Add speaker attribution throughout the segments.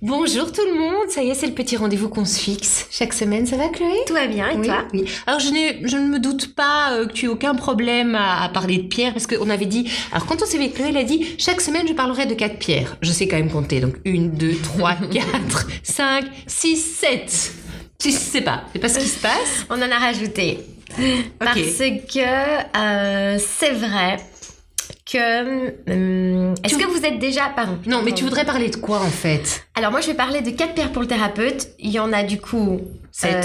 Speaker 1: Bonjour tout le monde, ça y est, c'est le petit rendez-vous qu'on se fixe chaque semaine. Ça va, Chloé?
Speaker 2: Tout va bien, et toi?
Speaker 1: Oui. Alors je ne me doute pas que tu aies aucun problème à parler de pierres, parce qu'on avait dit... Alors quand on s'est vu avec Chloé, elle a dit chaque semaine je parlerai de 4 pierres. Je sais quand même compter, donc 1, 2, 3, 4, 5, 6, 7. Je sais pas, c'est pas ce qui se passe.
Speaker 2: On en a rajouté. Parce que c'est vrai que... est-ce que vous êtes déjà... Pardon.
Speaker 1: Non, mais tu voudrais parler de quoi en fait?
Speaker 2: Alors moi je vais parler de 4 pierres pour le thérapeute. Il y en a du coup 7.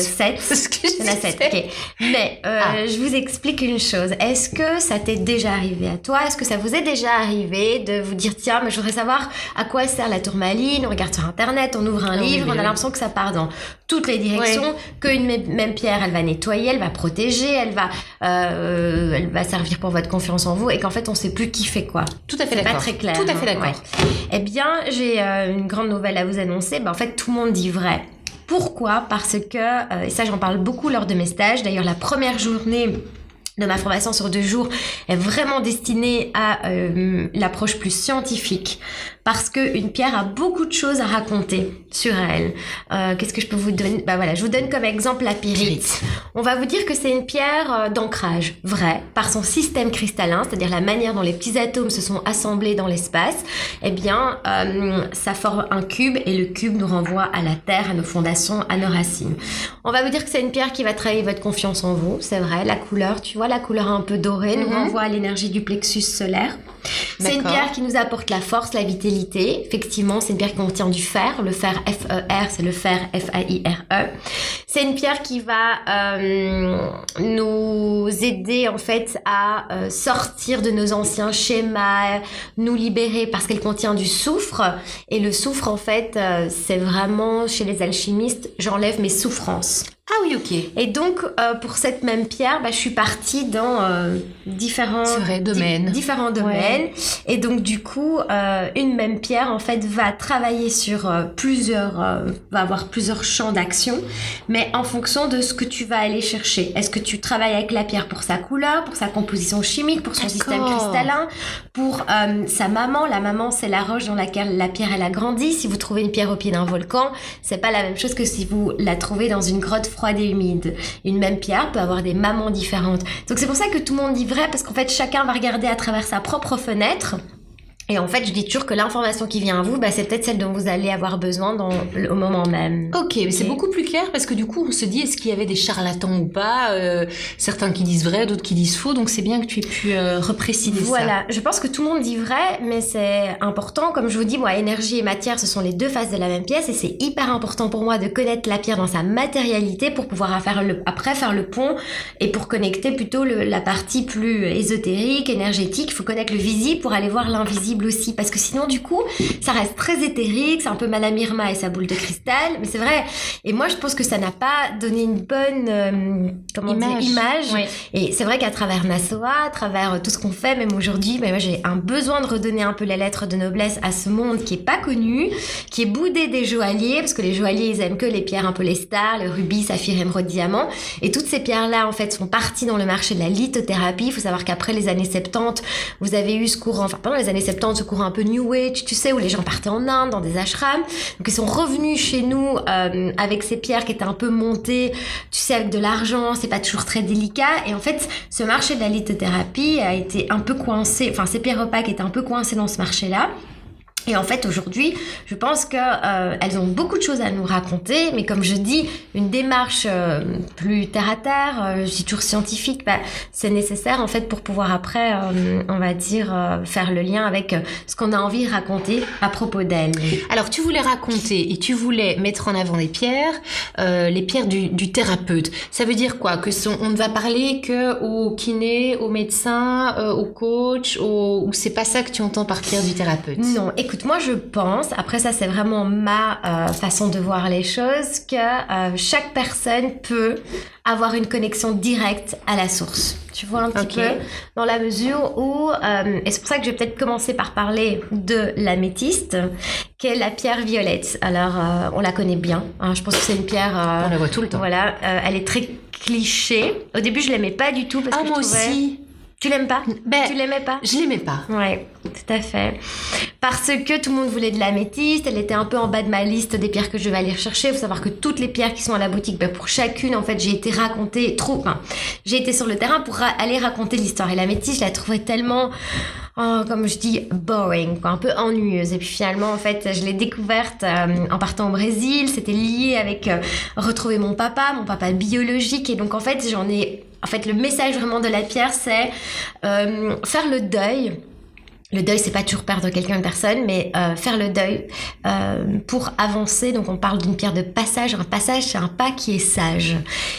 Speaker 2: Il y en a 7, ok. Mais je vous explique une chose. Est-ce que ça t'est déjà arrivé à toi? Est-ce que ça vous est déjà arrivé de vous dire tiens, mais je voudrais savoir à quoi sert la tourmaline? On regarde sur internet, on ouvre un livre, on a l'impression que ça part dans toutes les directions, qu'une même pierre, elle va nettoyer, elle va protéger, elle va servir pour votre confiance en vous et qu'en fait on sait plus qui fait quoi.
Speaker 1: Tout à fait
Speaker 2: c'est
Speaker 1: d'accord.
Speaker 2: pas très clair.
Speaker 1: Tout à fait d'accord.
Speaker 2: Ouais. Eh bien, j'ai une grande nouvelle à vous annoncer. En fait, tout le monde dit vrai. Pourquoi? Parce que, et ça j'en parle beaucoup lors de mes stages, d'ailleurs la première journée de ma formation sur 2 jours est vraiment destinée à l'approche plus scientifique. Parce qu'une pierre a beaucoup de choses à raconter sur elle. Qu'est-ce que je peux vous donner? Je vous donne comme exemple la pyrite. On va vous dire que c'est une pierre d'ancrage, vrai, par son système cristallin, c'est-à-dire la manière dont les petits atomes se sont assemblés dans l'espace. Eh bien, ça forme un cube et le cube nous renvoie à la terre, à nos fondations, à nos racines. On va vous dire que c'est une pierre qui va travailler votre confiance en vous, c'est vrai. La couleur, tu vois, la couleur un peu dorée nous renvoie à l'énergie du plexus solaire. C'est une pierre qui nous apporte la force, la vitalité. Effectivement, c'est une pierre qui contient du fer. Le fer F-E-R, c'est le fer F-A-I-R-E. C'est une pierre qui va nous aider en fait à sortir de nos anciens schémas, nous libérer parce qu'elle contient du soufre. Et le soufre, en fait, c'est vraiment, chez les alchimistes, j'enlève mes souffrances.
Speaker 1: Ah oui, ok.
Speaker 2: Et donc, pour cette même pierre, je suis partie dans différents domaines.
Speaker 1: Ouais.
Speaker 2: Et donc, du coup, une même pierre, en fait, va travailler sur va avoir plusieurs champs d'action, mais en fonction de ce que tu vas aller chercher. Est-ce que tu travailles avec la pierre pour sa couleur, pour sa composition chimique, pour son système cristallin, pour sa maman? La maman, c'est la roche dans laquelle la pierre, elle a grandi. Si vous trouvez une pierre au pied d'un volcan, c'est pas la même chose que si vous la trouvez dans une grotte froide et humide. Une même pierre peut avoir des mamans différentes. Donc c'est pour ça que tout le monde dit vrai, parce qu'en fait chacun va regarder à travers sa propre fenêtre. Et en fait, je dis toujours que l'information qui vient à vous, c'est peut-être celle dont vous allez avoir besoin au moment même.
Speaker 1: Ok, mais c'est beaucoup plus clair parce que du coup, on se dit est-ce qu'il y avait des charlatans ou pas, certains qui disent vrai, d'autres qui disent faux, donc c'est bien que tu aies pu repréciser ça.
Speaker 2: Voilà, je pense que tout le monde dit vrai, mais c'est important. Comme je vous dis, moi, énergie et matière, ce sont les 2 faces de la même pièce et c'est hyper important pour moi de connaître la pierre dans sa matérialité pour pouvoir après faire le pont et pour connecter plutôt la partie plus ésotérique, énergétique. Il faut connaître le visible pour aller voir l'invisible aussi, parce que sinon du coup ça reste très éthérique, c'est un peu Madame Irma et sa boule de cristal, mais c'est vrai, et moi je pense que ça n'a pas donné une bonne image.
Speaker 1: Oui.
Speaker 2: Et c'est vrai qu'à travers Nasoa, à travers tout ce qu'on fait, même aujourd'hui, moi j'ai un besoin de redonner un peu les lettres de noblesse à ce monde qui est pas connu, qui est boudé des joailliers, parce que les joailliers ils aiment que les pierres un peu les stars, le rubis, saphir, émeraude, diamant, et toutes ces pierres là en fait sont parties dans le marché de la lithothérapie. Il faut savoir qu'après les années 70, vous avez eu ce courant, pendant les années 70, ce courant un peu New Age, tu sais, où les gens partaient en Inde, dans des ashrams. Donc, ils sont revenus chez nous avec ces pierres qui étaient un peu montées, tu sais, avec de l'argent, c'est pas toujours très délicat. Et en fait, ce marché de la lithothérapie a été un peu coincé, ces pierres opaques étaient un peu coincées dans ce marché-là. Et en fait, aujourd'hui, je pense que elles ont beaucoup de choses à nous raconter, mais comme je dis, une démarche plus terre à terre, je dis toujours scientifique, c'est nécessaire en fait pour pouvoir après, on va dire, faire le lien avec ce qu'on a envie de raconter à propos d'elles.
Speaker 1: Alors, tu voulais raconter et tu voulais mettre en avant les pierres du thérapeute. Ça veut dire quoi? On ne va parler que aux kinés, aux médecins, aux coachs, ou c'est pas ça que tu entends par pierre du thérapeute?
Speaker 2: Non, écoute, moi je pense, après ça c'est vraiment ma façon de voir les choses, que chaque personne peut avoir une connexion directe à la source. Tu vois un petit peu, dans la mesure où, et c'est pour ça que je vais peut-être commencer par parler de l'améthyste, qui est la pierre violette. Alors, on la connaît bien, hein, je pense que c'est une pierre...
Speaker 1: on la voit tout le temps.
Speaker 2: Voilà, elle est très cliché. Au début, je l'aimais pas du tout parce que
Speaker 1: moi aussi.
Speaker 2: Tu l'aimes pas?
Speaker 1: Ben,
Speaker 2: Tu l'aimais pas?
Speaker 1: Je l'aimais pas.
Speaker 2: Ouais, tout à fait. Parce que tout le monde voulait de l'améthyste, elle était un peu en bas de ma liste des pierres que je vais aller rechercher. Il faut savoir que toutes les pierres qui sont à la boutique, ben pour chacune, en fait, j'ai été sur le terrain pour aller raconter l'histoire. Et l'améthyste, je la trouvais tellement, comme je dis, boring, quoi, un peu ennuyeuse. Et puis finalement, en fait, je l'ai découverte en partant au Brésil. C'était lié avec retrouver mon papa biologique. Et donc, en fait, le message vraiment de la pierre, c'est faire le deuil. Le deuil, c'est pas toujours perdre quelqu'un, une personne, mais faire le deuil pour avancer. Donc, on parle d'une pierre de passage. Un passage, c'est un pas qui est sage.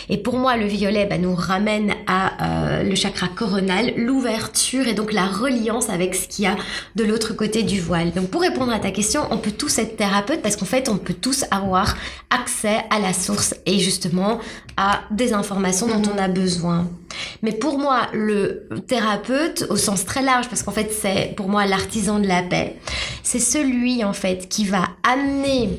Speaker 2: Et pour moi, le violet nous ramène à le chakra coronal, l'ouverture et donc la reliance avec ce qu'il y a de l'autre côté du voile. Donc, pour répondre à ta question, on peut tous être thérapeute parce qu'en fait, on peut tous avoir accès à la source et justement à des informations dont on a besoin. Mais pour moi, le thérapeute, au sens très large, parce qu'en fait, c'est pour moi l'artisan de la paix, c'est celui en fait qui va amener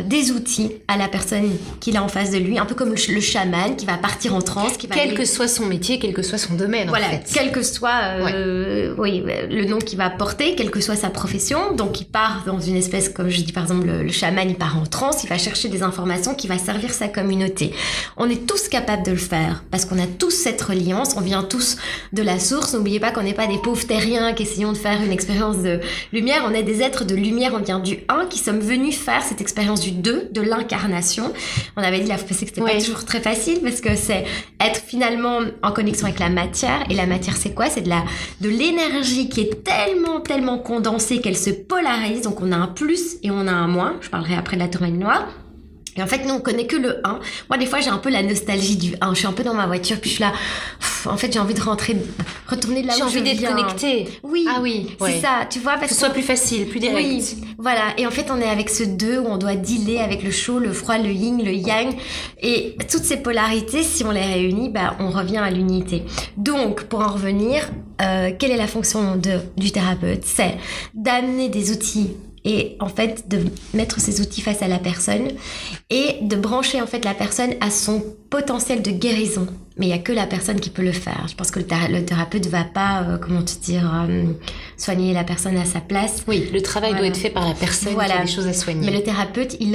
Speaker 2: des outils à la personne qu'il a en face de lui, un peu comme le chaman qui va partir en transe,
Speaker 1: quel que soit son métier, quel que soit son domaine.
Speaker 2: Voilà,
Speaker 1: en fait.
Speaker 2: quel que soit le nom qu'il va porter, quelle que soit sa profession. Donc il part dans une espèce, comme je dis par exemple, le chaman, il part en transe, il va chercher des informations qui va servir sa communauté. On est tous capables de le faire parce qu'on a tous cette reliance, on vient tous de la source. N'oubliez pas qu'on n'est pas des pauvres terriens qui essayons de faire une expérience de lumière, on est des êtres de lumière, on vient du 1 qui sommes venus faire cette expérience du 2, de l'incarnation. On avait dit la fois passée que c'était pas toujours très facile parce que c'est être finalement en connexion avec la matière. Et la matière, c'est quoi? C'est de l'énergie qui est tellement condensée qu'elle se polarise. Donc on a un plus et on a un moins. Je parlerai après de la tourmaline noire. Et en fait, nous, on connaît que le 1. Moi, des fois, j'ai un peu la nostalgie du 1. Je suis un peu dans ma voiture, puis je suis là... En fait, j'ai envie de retourner là où je viens.
Speaker 1: J'ai envie d'être connectée.
Speaker 2: Oui,
Speaker 1: ah oui,
Speaker 2: c'est ça, tu vois. Parce
Speaker 1: que ce soit plus facile, plus direct.
Speaker 2: Oui, voilà. Et en fait, on est avec ce 2 où on doit dealer avec le chaud, le froid, le yin, le yang. Et toutes ces polarités, si on les réunit, on revient à l'unité. Donc, pour en revenir, quelle est la fonction du thérapeute? C'est d'amener des outils et en fait de mettre ces outils face à la personne et de brancher en fait la personne à son potentiel de guérison. Mais il n'y a que la personne qui peut le faire. Je pense que le thérapeute ne va pas, soigner la personne à sa place.
Speaker 1: Oui, le travail doit être fait par la personne qui a des choses à soigner.
Speaker 2: Mais le thérapeute, il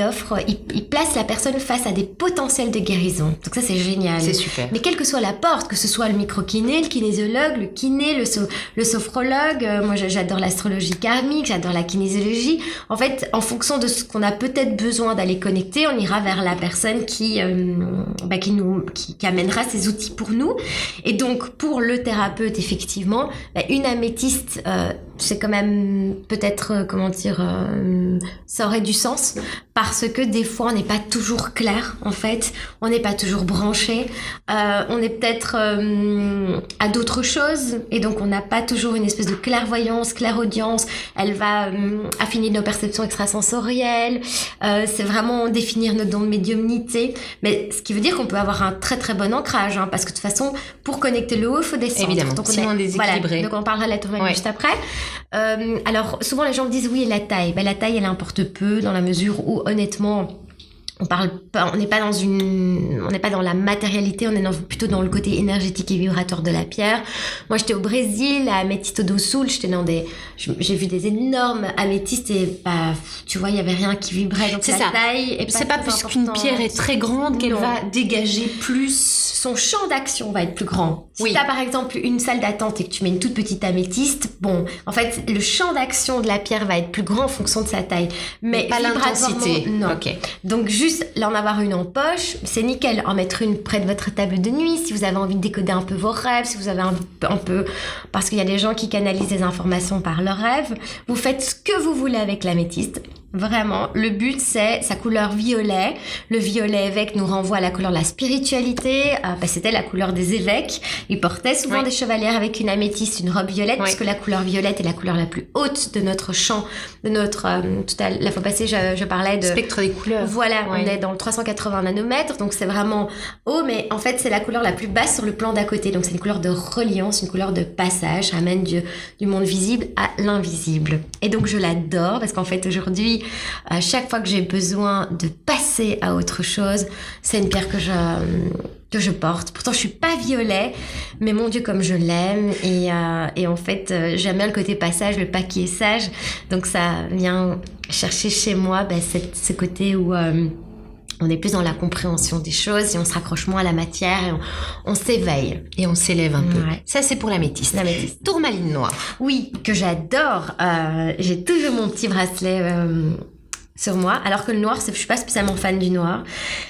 Speaker 2: place la personne face à des potentiels de guérison. Donc ça, c'est génial.
Speaker 1: C'est super.
Speaker 2: Mais quelle que soit la porte, que ce soit le micro-kiné, le kinésiologue, le kiné, le sophrologue, moi j'adore l'astrologie karmique, j'adore la kinésiologie. En fait, en fonction de ce qu'on a peut-être besoin d'aller connecter, on ira vers la personne qui amènera ces outils pour nous. Et donc, pour le thérapeute, effectivement, une améthyste, c'est quand même peut-être, ça aurait du sens parce que des fois, on n'est pas toujours clair, en fait. On n'est pas toujours branché. On est peut-être à d'autres choses et donc on n'a pas toujours une espèce de clairvoyance, clairaudience. Elle va affiner nos perceptions extrasensorielles. C'est vraiment définir nos dons de médiumnité. Mais ce qui veut dire qu'on peut avoir un très très bon ancrage, parce que de toute façon, pour connecter le haut, il faut descendre.
Speaker 1: Évidemment,
Speaker 2: donc
Speaker 1: sinon on est déséquilibré.
Speaker 2: Voilà, donc on parlera de la tourmaline juste après. Alors, souvent les gens me disent, oui, la taille. La taille, elle importe peu dans la mesure où, honnêtement, on n'est pas dans la matérialité, on est plutôt dans le côté énergétique et vibratoire de la pierre. Moi, j'étais au Brésil, à Amethysto do Sul, j'ai vu des énormes améthystes et tu vois, il y avait rien qui vibrait. Donc
Speaker 1: c'est
Speaker 2: la taille est
Speaker 1: pas parce qu'une pierre est très grande qu'elle va dégager plus.
Speaker 2: Son champ d'action va être plus grand. Si tu as par exemple une salle d'attente et que tu mets une toute petite améthyste, en fait, le champ d'action de la pierre va être plus grand en fonction de sa taille. Mais
Speaker 1: pas l'intensité.
Speaker 2: Non.
Speaker 1: Okay.
Speaker 2: Donc juste là, en avoir une en poche, c'est nickel. En mettre une près de votre table de nuit, si vous avez envie de décoder un peu vos rêves, si vous avez un peu... Parce qu'il y a des gens qui canalisent des informations par leurs rêves. Vous faites ce que vous voulez avec l'améthyste. Vraiment, le but c'est sa couleur violet. Le violet évêque nous renvoie à la couleur de la spiritualité. C'était la couleur des évêques. Ils portaient souvent des chevalières avec une améthyste, une robe violette, puisque la couleur violette est la couleur la plus haute de notre champ, de notre... la fois passée, je parlais de...
Speaker 1: Spectre des couleurs.
Speaker 2: Voilà, on est dans le 380 nanomètres, donc c'est vraiment haut, mais en fait c'est la couleur la plus basse sur le plan d'à côté. Donc c'est une couleur de reliance, une couleur de passage, ramène du monde visible à l'invisible. Et donc je l'adore, parce qu'en fait aujourd'hui, à chaque fois que j'ai besoin de passer à autre chose, c'est une pierre que que je porte. Pourtant, je suis pas violet, mais mon Dieu, comme je l'aime. Et en fait, j'aime bien le côté passage, le pas qui est sage. Donc, ça vient chercher chez moi ce côté où on est plus dans la compréhension des choses et on se raccroche moins à la matière et on s'éveille.
Speaker 1: Et on s'élève un peu.
Speaker 2: Ouais.
Speaker 1: Ça, c'est pour l'améthyste.
Speaker 2: L'améthyste.
Speaker 1: Tourmaline noire.
Speaker 2: Oui, que j'adore. J'ai toujours mon petit bracelet sur moi, alors que le noir, je suis pas spécialement fan du noir.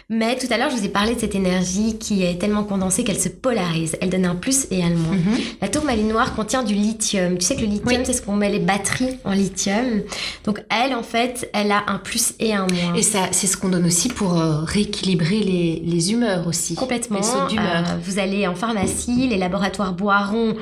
Speaker 2: Mais tout à l'heure, je vous ai parlé de cette énergie qui est tellement condensée qu'elle se polarise. Elle donne un plus et un moins. La tourmaline noire contient du lithium. Tu sais que le lithium, c'est ce qu'on met les batteries en lithium. Donc elle, en fait, elle a un plus et un moins.
Speaker 1: Et ça, c'est ce qu'on donne aussi pour rééquilibrer les humeurs aussi.
Speaker 2: Complètement.
Speaker 1: Les sautes d'humeur.
Speaker 2: Vous allez en pharmacie, les laboratoires Boiron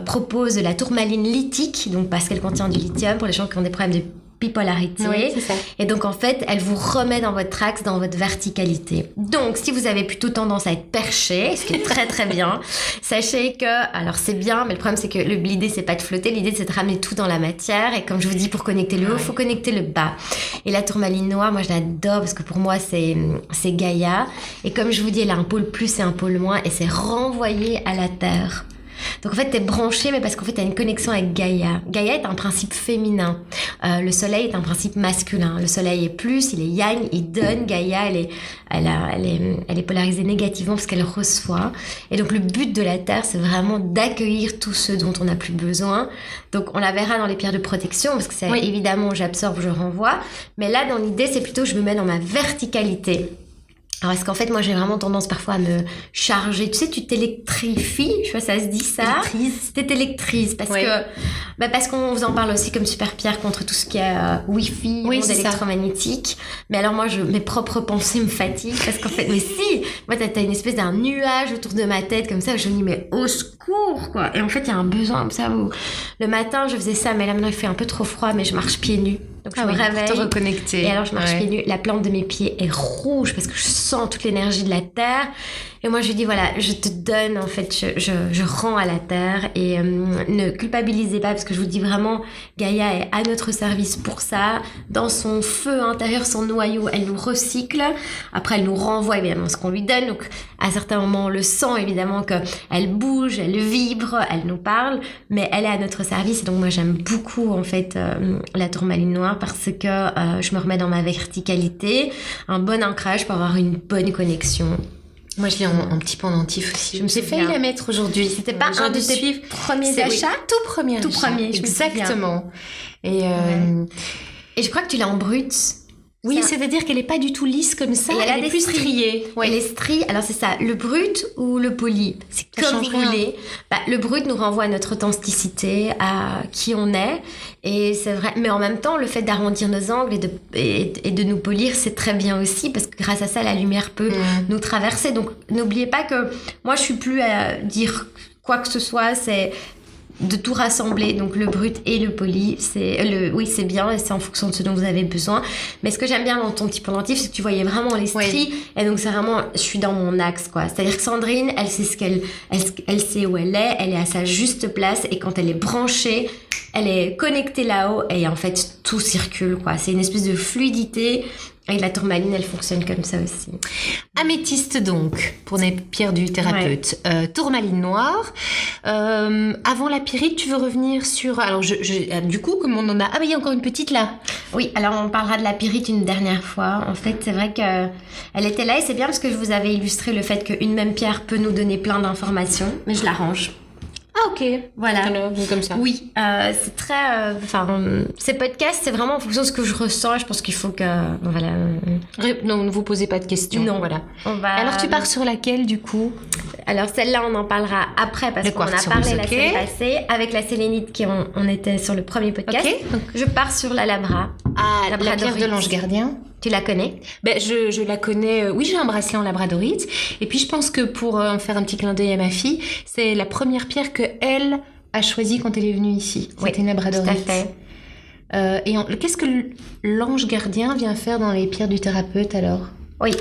Speaker 2: proposent de la tourmaline lithique, donc parce qu'elle contient du lithium pour les gens qui ont des problèmes de bipolarité.
Speaker 1: Oui, c'est ça.
Speaker 2: Et donc, en fait, elle vous remet dans votre axe, dans votre verticalité. Donc, si vous avez plutôt tendance à être perché, ce qui est très, très bien, sachez que, alors c'est bien, mais le problème, c'est que l'idée, c'est pas de flotter, l'idée, c'est de ramener tout dans la matière. Et comme je vous dis, pour connecter le haut, il faut connecter le bas. Et la tourmaline noire, moi, je l'adore parce que pour moi, c'est Gaïa. Et comme je vous dis, elle a un pôle plus et un pôle moins, et c'est renvoyé à la terre. Donc en fait, t'es branché, mais parce qu'en fait, t'as une connexion avec Gaïa. Gaïa est un principe féminin. Le soleil est un principe masculin. Le soleil est plus, il est yang, il donne. Gaïa, elle est polarisée négativement parce qu'elle reçoit. Et donc le but de la Terre, c'est vraiment d'accueillir tout ce dont on n'a plus besoin. Donc on la verra dans les pierres de protection, parce que c'est évidemment, j'absorbe, je renvoie. Mais là, dans l'idée, c'est plutôt je me mets dans ma verticalité. Alors, est-ce qu'en fait, moi, j'ai vraiment tendance parfois à me charger. Tu sais, tu t'électrifies. Je sais pas si ça se dit ça. T'électrises. Parce qu'on vous en parle aussi comme super pierre contre tout ce qui est Wi-Fi, monde électromagnétique. Mais alors, moi, mes propres pensées me fatiguent. Parce qu'en fait, mais si! Moi, t'as une espèce d'un nuage autour de ma tête, comme ça, où je me dis, mais au secours, quoi. Et en fait, il y a un besoin comme ça où le matin, je faisais ça, mais là, maintenant, il fait un peu trop froid, mais je marche pieds nus. Donc je me réveille,
Speaker 1: pour te reconnecter.
Speaker 2: Et alors je marche pieds nus, la plante de mes pieds est rouge parce que je sens toute l'énergie de la terre. Et moi je lui dis voilà, je te donne en fait, je rends à la terre et ne culpabilisez pas parce que je vous dis vraiment, Gaïa est à notre service pour ça. Dans son feu intérieur, son noyau, elle nous recycle. Après elle nous renvoie évidemment ce qu'on lui donne. Donc à certains moments on le sent évidemment qu'elle bouge, elle vibre, elle nous parle, mais elle est à notre service. Et donc moi j'aime beaucoup en fait la tourmaline noire parce que je me remets dans ma verticalité, un bon ancrage pour avoir une bonne connexion.
Speaker 1: Moi, je l'ai en petit pendentif aussi. Je me suis failli la mettre aujourd'hui.
Speaker 2: C'était pas un de tes premiers achats?
Speaker 1: Tout premier achat.
Speaker 2: Tout premier,
Speaker 1: exactement. Et
Speaker 2: je crois que tu l'as en brut.
Speaker 1: Oui, c'est-à-dire qu'elle n'est pas du tout lisse comme ça, elle est plus striée.
Speaker 2: Ouais. Les stries, alors c'est ça, le brut ou le poli, c'est comme vous voulez. Le brut nous renvoie à notre authenticité, à qui on est, et c'est vrai. Mais en même temps, le fait d'arrondir nos angles et de nous polir, c'est très bien aussi, parce que grâce à ça, la lumière peut nous traverser. Donc, n'oubliez pas que moi, je suis plus à dire quoi que ce soit, c'est de tout rassembler, donc le brut et le poli, c'est bien et c'est en fonction de ce dont vous avez besoin. Mais ce que j'aime bien dans ton petit pendentif, c'est que tu voyais vraiment les stries et donc c'est vraiment, je suis dans mon axe quoi. C'est-à-dire que Sandrine, elle sait elle sait où elle est à sa juste place et quand elle est branchée, elle est connectée là-haut et en fait tout circule quoi. C'est une espèce de fluidité. Et la tourmaline, elle fonctionne comme ça aussi.
Speaker 1: Améthyste donc, pour les pierres du thérapeute. Tourmaline noire. Avant la pyrite, tu veux revenir sur... Alors, du coup, comme on en a... Ah, mais il y a encore une petite là.
Speaker 2: Oui, alors on parlera de la pyrite une dernière fois. En fait, c'est vrai qu'elle était là et c'est bien parce que je vous avais illustré le fait qu'une même pierre peut nous donner plein d'informations. Mais je l'arrange.
Speaker 1: Ah ok, voilà, comme ça.
Speaker 2: Oui, c'est très... ces podcasts, c'est vraiment en fonction de ce que je ressens. Je pense qu'il faut que... Voilà.
Speaker 1: Non, ne vous posez pas de questions.
Speaker 2: Non,
Speaker 1: voilà. Alors tu pars sur laquelle du coup?
Speaker 2: Alors celle-là, on en parlera après parce qu'on en a parlé la semaine passée. Avec la sélénite, on était sur le premier podcast.
Speaker 1: Okay.
Speaker 2: Donc, je pars sur la labra.
Speaker 1: Ah, la pierre de l'ange gardien.
Speaker 2: Tu la connais?
Speaker 1: Je la connais. Oui, j'ai un bracelet en labradorite. Et puis, je pense que pour faire un petit clin d'œil à ma fille, c'est la première pierre que elle a choisie quand elle est venue ici. C'était une labradorite.
Speaker 2: Tout à fait.
Speaker 1: Qu'est-ce que l'ange gardien vient faire dans les pierres du thérapeute alors?
Speaker 2: Oui.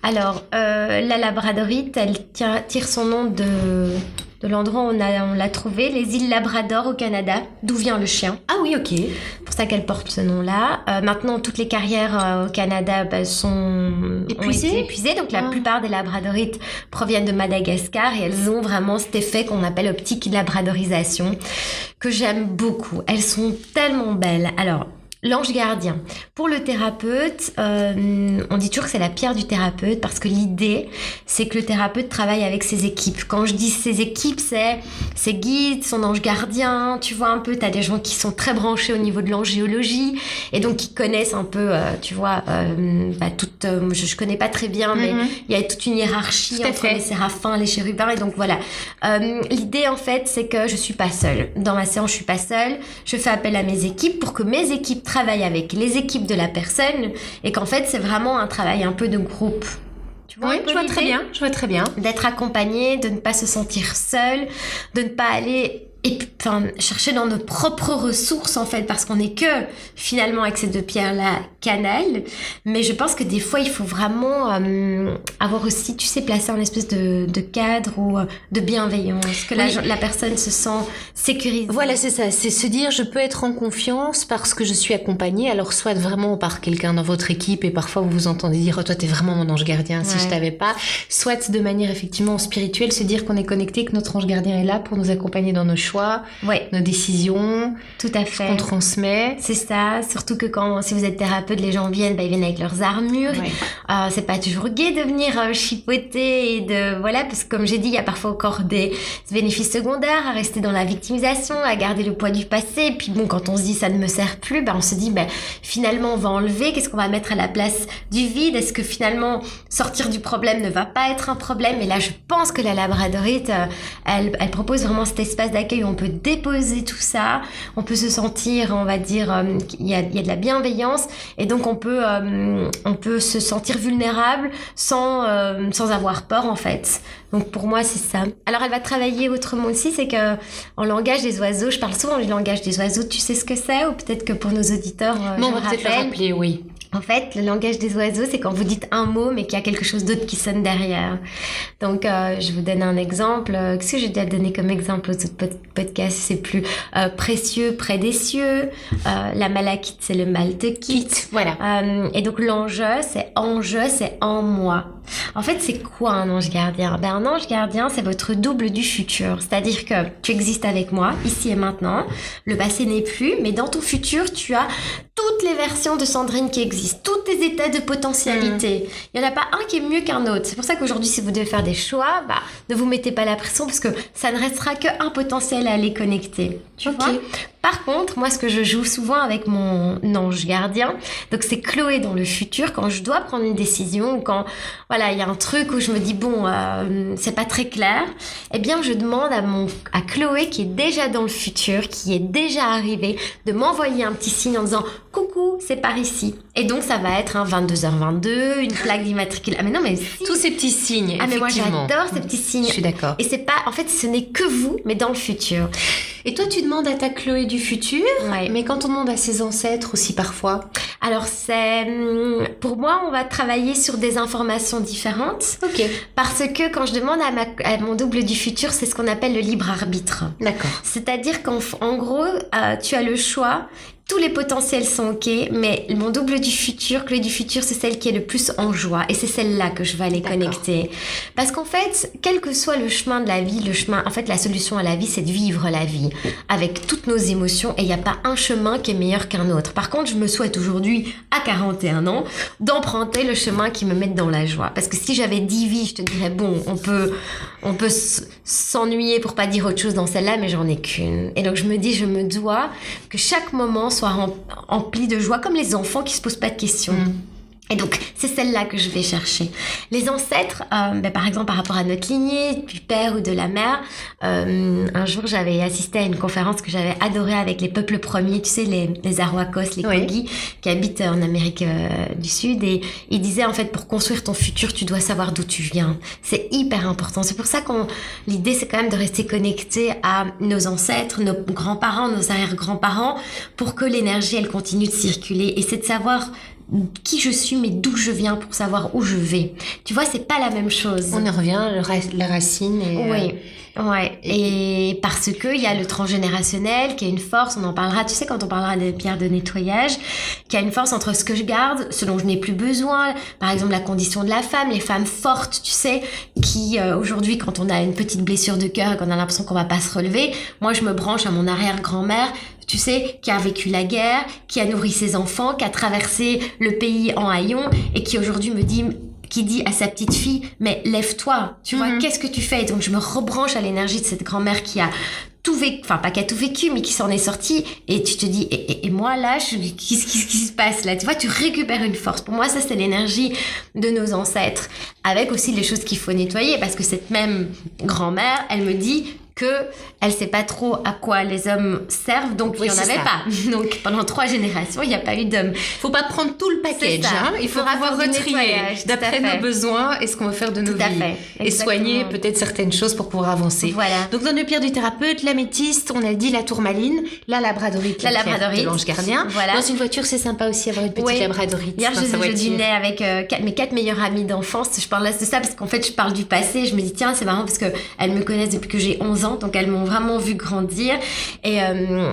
Speaker 2: Alors, la labradorite, elle tire son nom de de l'endroit où on l'a trouvé, les îles Labrador au Canada, d'où vient le chien.
Speaker 1: Ah oui, ok.
Speaker 2: C'est pour ça qu'elle porte ce nom-là. Maintenant, toutes les carrières au Canada ont été épuisées. Donc, la plupart des labradorites proviennent de Madagascar et elles ont vraiment cet effet qu'on appelle optique labradorisation, que j'aime beaucoup. Elles sont tellement belles. Alors, l'ange gardien. Pour le thérapeute, on dit toujours que c'est la pierre du thérapeute parce que l'idée, c'est que le thérapeute travaille avec ses équipes. Quand je dis ses équipes, c'est ses guides, son ange gardien. Tu vois un peu, tu as des gens qui sont très branchés au niveau de l'angiologie et donc qui connaissent un peu, je connais pas très bien, mais il y a toute une hiérarchie entre les séraphins, les chérubins et donc voilà. L'idée en fait, c'est que je suis pas seule. Dans ma séance, je suis pas seule. Je fais appel à mes équipes pour que mes équipes travaille avec les équipes de la personne et qu'en fait c'est vraiment un travail un peu de groupe. Tu vois,
Speaker 1: oui, je vois très bien.
Speaker 2: D'être accompagné, de ne pas se sentir seul, de ne pas aller chercher dans nos propres ressources en fait parce qu'on n'est que finalement avec ces deux pierres-là canal, mais je pense que des fois il faut vraiment avoir aussi, tu sais, placer un espèce de cadre ou de bienveillance, que la personne se sent sécurisée.
Speaker 1: Voilà, c'est ça, c'est se dire je peux être en confiance parce que je suis accompagnée, alors soit vraiment par quelqu'un dans votre équipe et parfois vous vous entendez dire oh, toi t'es vraiment mon ange gardien si je t'avais pas, soit de manière effectivement spirituelle, se dire qu'on est connecté, que notre ange gardien est là pour nous accompagner dans nos choix, nos décisions,
Speaker 2: tout à fait,
Speaker 1: qu'on transmet.
Speaker 2: C'est ça, surtout que si vous êtes thérapeute, les gens viennent, ils viennent avec leurs armures. C'est pas toujours gai de venir chipoter et parce que comme j'ai dit, il y a parfois encore des bénéfices secondaires à rester dans la victimisation, à garder le poids du passé. Et puis bon, quand on se dit ça ne me sert plus, on se dit finalement on va enlever, qu'est-ce qu'on va mettre à la place du vide? Est-ce que finalement sortir du problème ne va pas être un problème? Et là, je pense que la labradorite, elle propose vraiment cet espace d'accueil où on peut déposer tout ça, on peut se sentir, on va dire, il y a de la bienveillance et donc on peut se sentir vulnérable sans avoir peur en fait. Donc pour moi c'est ça. Alors elle va travailler autrement aussi, c'est que en langage des oiseaux, je parle souvent du langage des oiseaux, tu sais ce que c'est ou peut-être que pour nos auditeurs
Speaker 1: non, on va peut-être le rappeler, oui.
Speaker 2: En fait, le langage des oiseaux, c'est quand vous dites un mot, mais qu'il y a quelque chose d'autre qui sonne derrière. Donc, je vous donne un exemple. Qu'est-ce que j'ai déjà donné comme exemple aux autres podcasts? C'est plus précieux, près des cieux. La malachite, c'est le mal te quitte.
Speaker 1: Voilà.
Speaker 2: Et donc, l'enjeu, c'est en moi. En fait, c'est quoi un ange gardien? Un ange gardien, c'est votre double du futur. C'est-à-dire que tu existes avec moi, ici et maintenant. Le passé n'est plus, mais dans ton futur, tu as toutes les versions de Sandrine qui existent, tous tes états de potentialité. Il n'y en a pas un qui est mieux qu'un autre. C'est pour ça qu'aujourd'hui, si vous devez faire des choix, ne vous mettez pas la pression parce que ça ne restera qu'un potentiel à les connecter. Tu vois? Par contre, moi, ce que je joue souvent avec mon ange gardien, donc c'est Chloé dans le futur, quand je dois prendre une décision, ou quand, il y a un truc où je me dis, c'est pas très clair, eh bien, je demande à Chloé, qui est déjà dans le futur, qui est déjà arrivée, de m'envoyer un petit signe en disant, coucou, c'est par ici. Et donc, ça va être un 22h22, une plaque d'immatriculation. Ah, mais non, mais si.
Speaker 1: Tous ces petits signes,
Speaker 2: mais moi, j'adore ces petits signes.
Speaker 1: Je suis d'accord.
Speaker 2: Et c'est pas, en fait, ce n'est que vous, mais dans le futur.
Speaker 1: Et toi, tu demandes à ta Chloé du futur, mais quand on demande à ses ancêtres aussi parfois?
Speaker 2: Alors, pour moi, on va travailler sur des informations différentes.
Speaker 1: Ok.
Speaker 2: Parce que quand je demande à mon double du futur, c'est ce qu'on appelle le libre arbitre.
Speaker 1: D'accord.
Speaker 2: C'est-à-dire qu'en gros, tu as le choix. Tous les potentiels sont ok, mais mon double du futur, Chloé du futur, c'est celle qui est le plus en joie. Et c'est celle-là que je vais aller connecter. Parce qu'en fait, quel que soit le chemin de la vie, la solution à la vie, c'est de vivre la vie avec toutes nos émotions. Et il n'y a pas un chemin qui est meilleur qu'un autre. Par contre, je me souhaite aujourd'hui, à 41 ans, d'emprunter le chemin qui me mette dans la joie. Parce que si j'avais 10 vies, je te dirais, on peut s'ennuyer pour pas dire autre chose dans celle-là, mais j'en ai qu'une. Et donc, je me dois que chaque moment soit rempli de joie, comme les enfants qui se posent pas de questions. Et donc, c'est celle-là que je vais chercher. Les ancêtres, par exemple, par rapport à notre lignée, du père ou de la mère, un jour, j'avais assisté à une conférence que j'avais adorée avec les peuples premiers, tu sais, les Arhuacos, les Kogi, qui habitent en Amérique du Sud. Et ils disaient, en fait, pour construire ton futur, tu dois savoir d'où tu viens. C'est hyper important. C'est pour ça l'idée, c'est quand même de rester connecté à nos ancêtres, nos grands-parents, nos arrière-grands-parents, pour que l'énergie, elle continue de circuler. Et c'est de savoir qui je suis, mais d'où je viens pour savoir où je vais. Tu vois, c'est pas la même chose.
Speaker 1: On en revient, la racine. Et,
Speaker 2: oui. Ouais, et parce que il y a le transgénérationnel qui a une force, on en parlera, tu sais, quand on parlera des pierres de nettoyage, qui a une force entre ce que je garde, ce dont je n'ai plus besoin, par exemple la condition de la femme, les femmes fortes, tu sais, qui aujourd'hui, quand on a une petite blessure de cœur et qu'on a l'impression qu'on va pas se relever, moi je me branche à mon arrière-grand-mère, tu sais, qui a vécu la guerre, qui a nourri ses enfants, qui a traversé le pays en haillons et qui aujourd'hui qui dit à sa petite fille, mais lève-toi, tu vois, qu'est-ce que tu fais? Et donc je me rebranche à l'énergie de cette grand-mère qui a tout vécu, enfin pas qui a tout vécu, mais qui s'en est sortie, et tu te dis, et moi là, qu'est-ce qui se passe là? Tu vois, tu récupères une force. Pour moi, ça c'est l'énergie de nos ancêtres, avec aussi les choses qu'il faut nettoyer, parce que cette même grand-mère, elle me dit que elle sait pas trop à quoi les hommes servent, donc il y en avait pas. Donc pendant 3 générations, il n'y a pas eu d'hommes.
Speaker 1: Faut pas prendre tout le package, hein. Il faut pouvoir retrier d'après nos besoins et ce qu'on veut faire de nos vies. Et soigner peut-être certaines choses pour pouvoir avancer.
Speaker 2: Voilà.
Speaker 1: Donc dans nos pierres du thérapeute, l'améthyste, on a dit la tourmaline, la labradorite, la pierre de l'ange gardien.
Speaker 2: Voilà.
Speaker 1: Dans une voiture, c'est sympa aussi avoir une petite labradorite.
Speaker 2: Hier, je dînais avec mes 4 meilleures amies d'enfance. Je parlais de ça parce qu'en fait, je parle du passé. Je me dis, tiens, c'est marrant parce que elles me connaissent depuis que j'ai 11 ans, donc elles m'ont vraiment vu grandir. Et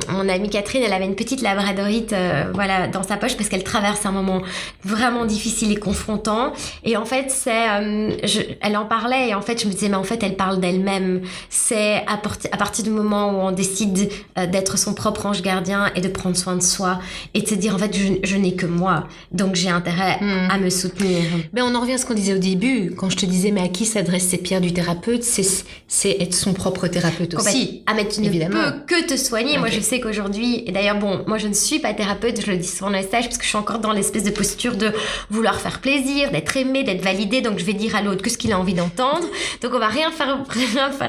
Speaker 2: mon amie Catherine, elle avait une petite labradorite voilà, dans sa poche parce qu'elle traverse un moment vraiment difficile et confrontant. Et en fait, elle en parlait et en fait, je me disais, mais en fait, elle parle d'elle-même. C'est à partir du moment où on décide d'être son propre ange gardien et de prendre soin de soi et de se dire, en fait, je n'ai que moi, donc j'ai intérêt à me soutenir.
Speaker 1: Mais on en revient à ce qu'on disait au début, quand je te disais, mais à qui s'adressent ces pierres du thérapeute, c'est être son propre thérapeute aussi.
Speaker 2: Ah, mais tu ne peux que te soigner. Okay. Moi, je sais qu'aujourd'hui, et d'ailleurs, bon, moi, je ne suis pas thérapeute, je le dis souvent dans les stages, parce que je suis encore dans l'espèce de posture de vouloir faire plaisir, d'être aimé, d'être validé, donc je vais dire à l'autre que ce qu'il a envie d'entendre. Donc, on va rien faire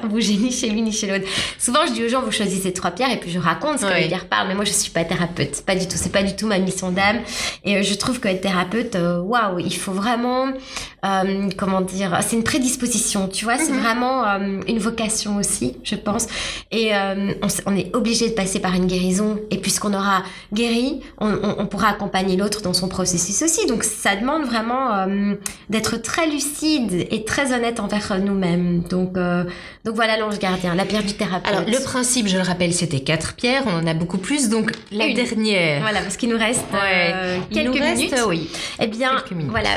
Speaker 2: bouger ni chez lui, ni chez l'autre. Souvent, je dis aux gens, vous choisissez 3 pierres, et puis je raconte ce que les pierres parlent, mais moi, je suis pas thérapeute. Pas du tout. C'est pas du tout ma mission d'âme. Et je trouve qu'être thérapeute, waouh, il faut vraiment, comment dire, c'est une prédisposition, tu vois, c'est vraiment une vocation aussi, je pense. Et on est obligé de passer par une guérison. Et puisqu'on aura guéri, on pourra accompagner l'autre dans son processus aussi. Donc, ça demande vraiment d'être très lucide et très honnête envers nous-mêmes. Donc voilà l'ange gardien, la pierre du thérapeute.
Speaker 1: Alors, le principe, je le rappelle, c'était 4 pierres. On en a beaucoup plus. Donc, la dernière.
Speaker 2: Voilà, parce qu'il nous reste quelques minutes.
Speaker 1: Oui.
Speaker 2: Eh bien, voilà,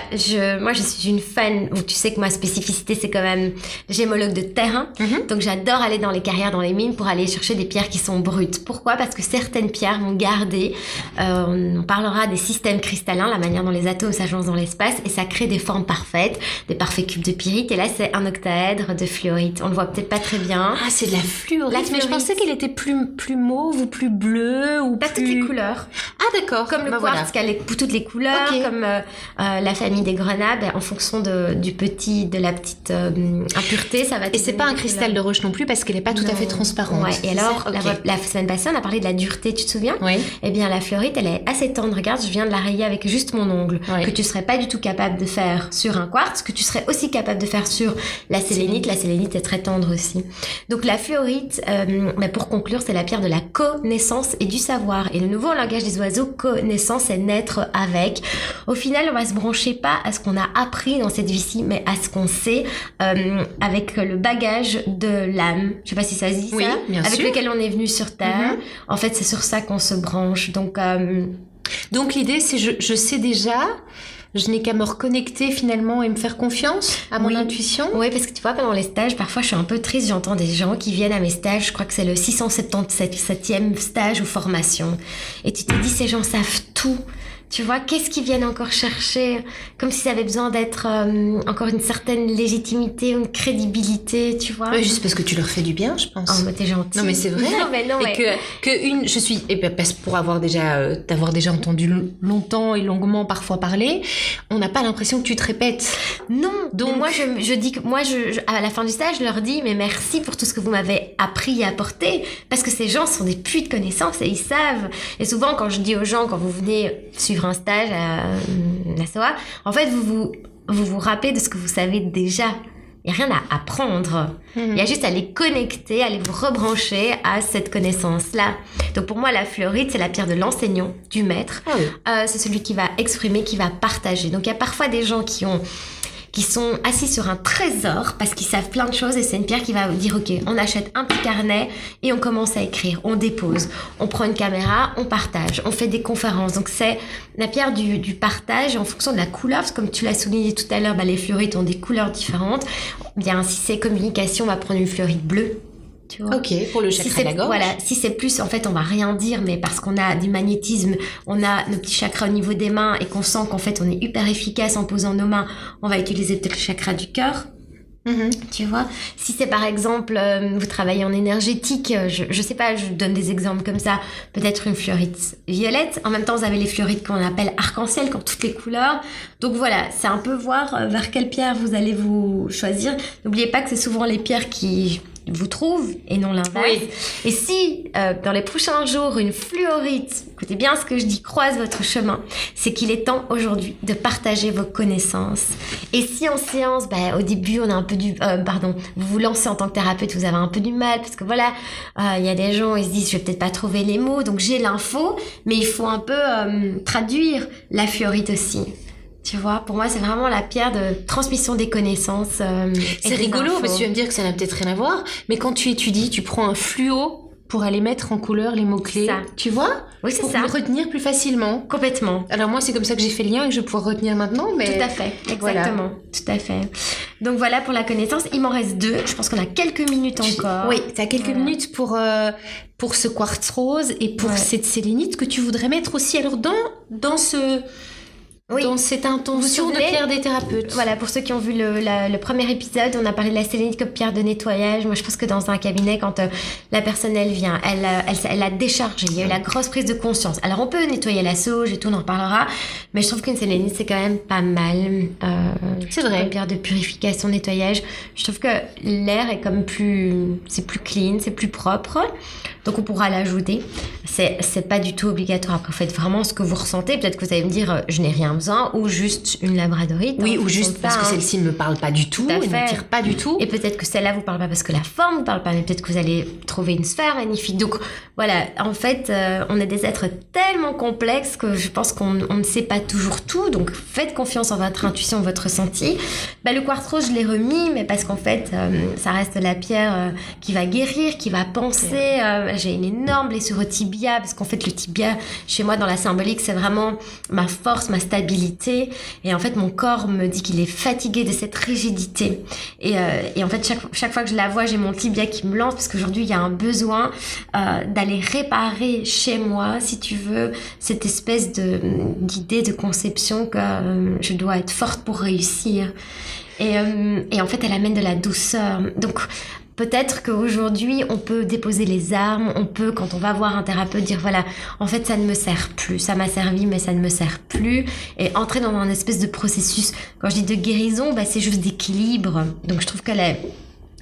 Speaker 2: moi, je suis une fan. Tu sais que ma spécificité, c'est quand même gémologue de terrain. Donc, j'adore aller dans les carrières, dans les mines pour aller chercher des pierres qui sont brutes. Pourquoi? Parce que certaines pierres vont garder, on parlera des systèmes cristallins, la manière dont les atomes s'agencent dans l'espace, et ça crée des formes parfaites, des parfaits cubes de pyrite. Et là, c'est un octaèdre de fluorite. On le voit peut-être pas très bien.
Speaker 1: Ah, c'est de la fluorite. Mais je pensais qu'il était plus mauve ou plus bleu ou
Speaker 2: pas toutes les couleurs.
Speaker 1: Ah, d'accord.
Speaker 2: Comme le quartz qui a toutes les couleurs, comme la famille des grenades, en fonction de la petite impureté, ça va.
Speaker 1: Et c'est pas un cristal de roche non plus parce qu'elle est pas tout à fait transparente.
Speaker 2: Ouais. Et alors, la semaine passée, on a parlé de la dureté, tu te souviens?
Speaker 1: Oui.
Speaker 2: Eh bien, la fluorite, elle est assez tendre. Regarde, je viens de la rayer avec juste mon ongle, que tu serais pas du tout capable de faire sur un quartz, que tu serais aussi capable de faire sur la sélénite. La sélénite est très tendre aussi. Donc, la fluorite, mais pour conclure, c'est la pierre de la connaissance et du savoir. Et le nouveau langage des oiseaux, connaissance, c'est naître avec. Au final, on va se brancher pas à ce qu'on a appris dans cette vie-ci, mais à ce qu'on sait avec le bagage de l'âme. Je sais pas si ça se dit ça.
Speaker 1: Bien
Speaker 2: avec
Speaker 1: sûr.
Speaker 2: lequel on est venu sur Terre. En fait, c'est sur ça qu'on se branche.
Speaker 1: Donc l'idée, c'est je sais déjà, je n'ai qu'à me reconnecter finalement et me faire confiance à mon intuition.
Speaker 2: Oui, parce que tu vois, pendant les stages, parfois je suis un peu triste, j'entends des gens qui viennent à mes stages, je crois que c'est le 677e stage ou formation. Et tu te dis, ces gens savent tout. Tu vois, qu'est-ce qu'ils viennent encore chercher? Comme s'ils avaient besoin d'être encore une certaine légitimité, une crédibilité, tu vois.
Speaker 1: Juste parce que tu leur fais du bien, je pense.
Speaker 2: Oh, mais t'es gentille.
Speaker 1: Non, mais c'est vrai. Pour avoir t'avoir déjà entendu longtemps et longuement parfois parler, on n'a pas l'impression que tu te répètes.
Speaker 2: Non. Donc moi, je dis que à la fin du stage, je leur dis, mais merci pour tout ce que vous m'avez appris et apporté, parce que ces gens sont des puits de connaissances et ils savent. Et souvent, quand je dis aux gens, quand vous venez suivre un stage à la SOA, en fait, vous rappelez de ce que vous savez déjà. Il n'y a rien à apprendre. Il y a juste à les connecter, à les rebrancher à cette connaissance-là. Donc pour moi, la fluorite, c'est la pierre de l'enseignant, du maître.
Speaker 1: Ah oui.
Speaker 2: C'est celui qui va exprimer, qui va partager. Donc il y a parfois des gens qui sont assis sur un trésor parce qu'ils savent plein de choses et c'est une pierre qui va dire ok, on achète un petit carnet et on commence à écrire, on dépose, on prend une caméra, on partage, on fait des conférences. Donc c'est la pierre du partage en fonction de la couleur, parce que comme tu l'as souligné tout à l'heure, les fluorites ont des couleurs différentes. Bien, si c'est communication, on va prendre une fluorite bleue. Tu vois.
Speaker 1: Ok, pour le chakra de la gorge.
Speaker 2: Voilà, si c'est plus, en fait, on va rien dire, mais parce qu'on a du magnétisme, on a nos petits chakras au niveau des mains et qu'on sent qu'en fait, on est hyper efficace en posant nos mains, on va utiliser peut-être le chakra du cœur. Tu vois, si c'est par exemple, vous travaillez en énergétique, je sais pas, je donne des exemples comme ça, peut-être une fluorite violette. En même temps, vous avez les fluorites qu'on appelle arc-en-ciel, qui ont toutes les couleurs. Donc voilà, c'est un peu voir vers quelle pierre vous allez vous choisir. N'oubliez pas que c'est souvent les pierres qui vous trouvent et non l'inverse.
Speaker 1: Oui.
Speaker 2: Et si dans les prochains jours une fluorite, écoutez bien ce que je dis, croise votre chemin, c'est qu'il est temps aujourd'hui de partager vos connaissances. Et si en séance, au début on a un peu vous vous lancez en tant que thérapeute, vous avez un peu du mal parce que voilà, il y a des gens, ils se disent je vais peut-être pas trouver les mots, donc j'ai l'info, mais il faut un peu traduire la fluorite aussi. Tu vois, pour moi, c'est vraiment la pierre de transmission des connaissances.
Speaker 1: C'est rigolo, parce que tu vas me dire que ça n'a peut-être rien à voir, mais quand tu étudies, tu prends un fluo pour aller mettre en couleur les mots-clés.
Speaker 2: Ça.
Speaker 1: Tu vois ?
Speaker 2: Oui, c'est
Speaker 1: pour
Speaker 2: ça.
Speaker 1: le retenir plus facilement.
Speaker 2: Complètement.
Speaker 1: Alors moi, c'est comme ça que j'ai fait le lien et que je vais pouvoir retenir maintenant. Mais
Speaker 2: Tout à fait, exactement.
Speaker 1: Voilà.
Speaker 2: Tout à fait. Donc voilà pour la connaissance. Il m'en reste 2. Je pense qu'on a quelques minutes encore.
Speaker 1: Oui, tu as quelques minutes pour ce quartz rose et pour cette sélénite que tu voudrais mettre aussi alors dans cette intention de pierre des thérapeutes.
Speaker 2: Voilà, pour ceux qui ont vu le premier épisode, on a parlé de la sélénite comme pierre de nettoyage. Moi, je pense que dans un cabinet, quand la personne, elle vient, elle a déchargé, il y a eu la grosse prise de conscience. Alors, on peut nettoyer la sauge et tout, on en reparlera, mais je trouve qu'une sélénite, c'est quand même pas mal.
Speaker 1: C'est vrai.
Speaker 2: Comme pierre de purification, nettoyage. Je trouve que l'air est comme c'est plus clean, c'est plus propre. Donc, on pourra l'ajouter. C'est pas du tout obligatoire. Après, faites vraiment ce que vous ressentez. Peut-être que vous allez me dire, je n'ai rien besoin, ou juste une labradorite.
Speaker 1: Oui, ou juste parce que celle-ci ne me parle pas du tout, elle ne m'attire pas du tout.
Speaker 2: Et peut-être que celle-là vous parle pas parce que la forme vous parle pas, mais peut-être que vous allez trouver une sphère magnifique. Donc voilà, en fait, on est des êtres tellement complexes que je pense qu'on ne sait pas toujours tout. Donc faites confiance en votre intuition, votre ressenti. Le quartz rose, je l'ai remis, mais parce qu'en fait, ça reste la pierre qui va guérir, qui va penser. J'ai une énorme blessure au tibia, parce qu'en fait, le tibia, chez moi, dans la symbolique, c'est vraiment ma force, ma stabilité. Et en fait, mon corps me dit qu'il est fatigué de cette rigidité. Et en fait, chaque fois que je la vois, j'ai mon tibia qui me lance, parce qu'aujourd'hui, il y a un besoin d'aller réparer chez moi, si tu veux, cette espèce d'idée de conception que je dois être forte pour réussir. Et en fait, elle amène de la douceur. Donc, peut-être qu'aujourd'hui, on peut déposer les armes, on peut, quand on va voir un thérapeute, dire voilà, en fait, ça ne me sert plus, ça m'a servi, mais ça ne me sert plus, et entrer dans un espèce de processus. Quand je dis de guérison, c'est juste d'équilibre. Donc, je trouve qu'elle est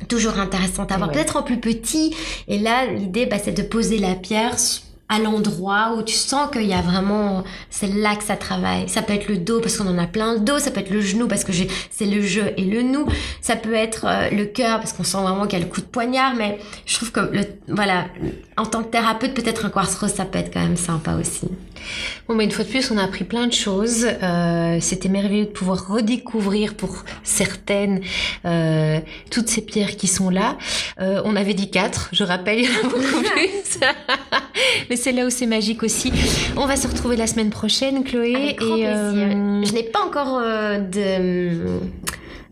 Speaker 2: toujours intéressante à voir, peut-être en plus petit. Et là, l'idée, c'est de poser la pierre à l'endroit où tu sens qu'il y a vraiment, c'est là que ça travaille. Ça peut être le dos parce qu'on en a plein le dos, ça peut être le genou parce que c'est le je et le nous, ça peut être le cœur parce qu'on sent vraiment qu'il y a le coup de poignard, mais je trouve que en tant que thérapeute, peut-être un quartz rose, ça peut être quand même sympa aussi.
Speaker 1: Bon, mais une fois de plus, on a appris plein de choses. C'était merveilleux de pouvoir redécouvrir pour certaines toutes ces pierres qui sont là. On avait dit 4, je rappelle, il y en a beaucoup plus. Mais c'est là où c'est magique aussi. On va se retrouver la semaine prochaine, Chloé.
Speaker 2: Avec grand plaisir. Je n'ai pas encore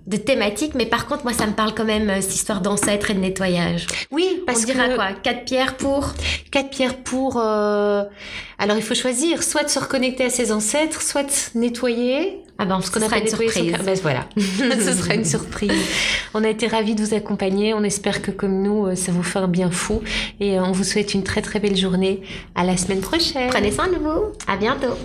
Speaker 2: de thématique, mais par contre, moi, ça me parle quand même, cette histoire d'ancêtre et de nettoyage.
Speaker 1: Oui, parce que...
Speaker 2: On dira quoi ? 4 pierres pour...
Speaker 1: 4 pierres pour... Alors, il faut choisir, soit de se reconnecter à ses ancêtres, soit de nettoyer...
Speaker 2: ce sera une surprise.
Speaker 1: Voilà, ce sera une surprise. On a été ravis de vous accompagner. On espère que, comme nous, ça vous fait un bien fou. Et on vous souhaite une très, très belle journée. À la semaine prochaine.
Speaker 2: Prenez soin de vous. À bientôt.